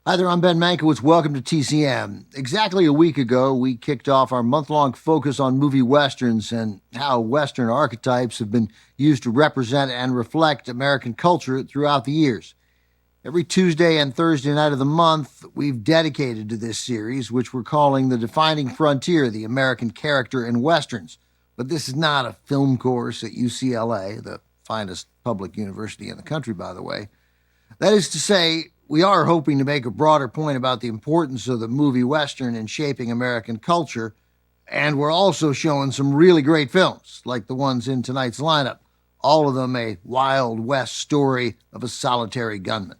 Hi there, I'm Ben Mankiewicz. Welcome to TCM. Exactly a week ago, we kicked off our month-long focus on movie westerns and how Western archetypes have been used to represent and reflect American culture throughout the years. Every Tuesday and Thursday night of the month, we've dedicated to this series, which we're calling The Defining Frontier, the American Character in Westerns. But this is not a film course at UCLA, the finest public university in the country, by the way. That is to say, we are hoping to make a broader point about the importance of the movie Western in shaping American culture, and we're also showing some really great films, like the ones in tonight's lineup, all of them a Wild West story of a solitary gunman.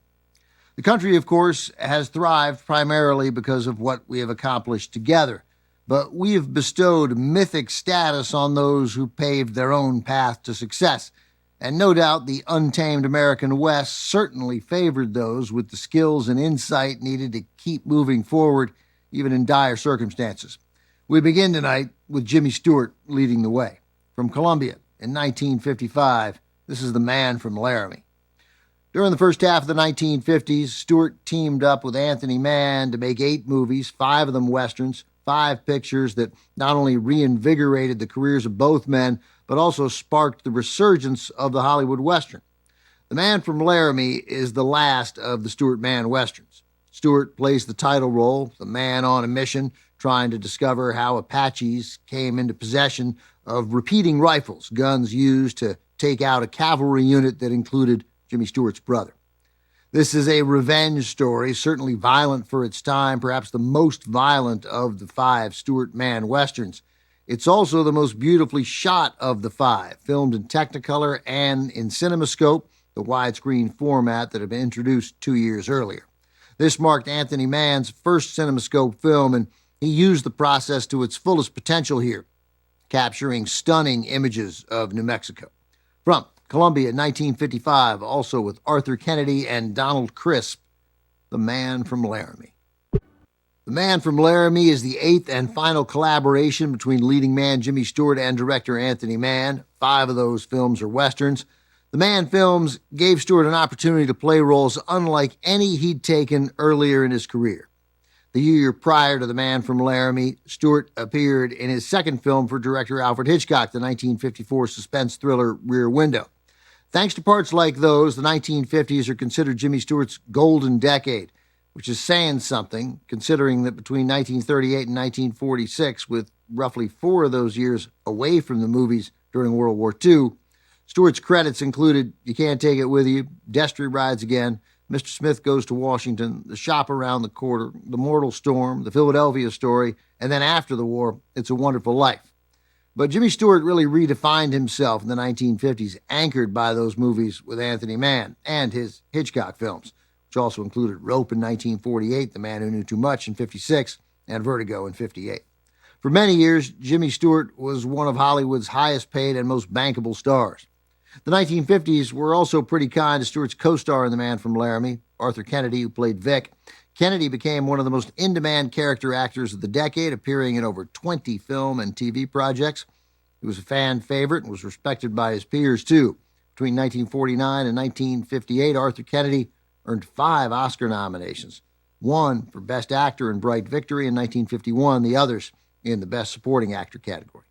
The country, of course, has thrived primarily because of what we have accomplished together, but we have bestowed mythic status on those who paved their own path to success. And no doubt the untamed American West certainly favored those with the skills and insight needed to keep moving forward, even in dire circumstances. We begin tonight with Jimmy Stewart leading the way. From Columbia in 1955, this is The Man from Laramie. During the first half of the 1950s, Stewart teamed up with Anthony Mann to make 8 movies, 5 of them westerns, 5 pictures that not only reinvigorated the careers of both men, but also sparked the resurgence of the Hollywood Western. The Man from Laramie is the last of the Stewart Mann Westerns. Stewart plays the title role, the man on a mission, trying to discover how Apaches came into possession of repeating rifles, guns used to take out a cavalry unit that included Jimmy Stewart's brother. This is a revenge story, certainly violent for its time, perhaps the most violent of the 5 Stewart Mann Westerns. It's also the most beautifully shot of the 5, filmed in Technicolor and in CinemaScope, the widescreen format that had been introduced 2 years earlier. This marked Anthony Mann's first CinemaScope film, and he used the process to its fullest potential here, capturing stunning images of New Mexico. From Columbia, 1955, also with Arthur Kennedy and Donald Crisp, The Man from Laramie. The Man from Laramie is the 8th and final collaboration between leading man Jimmy Stewart and director Anthony Mann. 5 of those films are westerns. The Mann films gave Stewart an opportunity to play roles unlike any he'd taken earlier in his career. The year prior to The Man from Laramie, Stewart appeared in his second film for director Alfred Hitchcock, the 1954 suspense thriller Rear Window. Thanks to parts like those, the 1950s are considered Jimmy Stewart's golden decade, which is saying something, considering that between 1938 and 1946, with roughly 4 of those years away from the movies during World War II, Stewart's credits included You Can't Take It With You, Destry Rides Again, Mr. Smith Goes to Washington, The Shop Around the Corner, The Mortal Storm, The Philadelphia Story, and then after the war, It's a Wonderful Life. But Jimmy Stewart really redefined himself in the 1950s, anchored by those movies with Anthony Mann and his Hitchcock films, which also included Rope in 1948, The Man Who Knew Too Much in 56, and Vertigo in 58. For many years, Jimmy Stewart was one of Hollywood's highest paid and most bankable stars. The 1950s were also pretty kind to Stewart's co-star in The Man from Laramie, Arthur Kennedy, who played Vic. Kennedy became one of the most in-demand character actors of the decade, appearing in over 20 film and TV projects. He was a fan favorite and was respected by his peers, too. Between 1949 and 1958, Arthur Kennedy earned 5 Oscar nominations, 1 for Best Actor in Bright Victory in 1951, the others in the Best Supporting Actor category.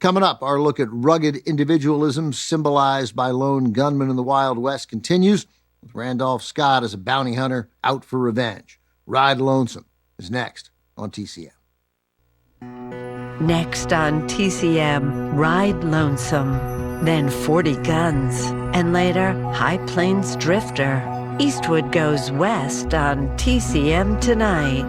Coming up, our look at rugged individualism symbolized by lone gunmen in the Wild West continues, with Randolph Scott as a bounty hunter out for revenge. Ride Lonesome is next on TCM. Next on TCM, Ride Lonesome, then 40 Guns, and later High Plains Drifter. Eastwood Goes West on TCM tonight.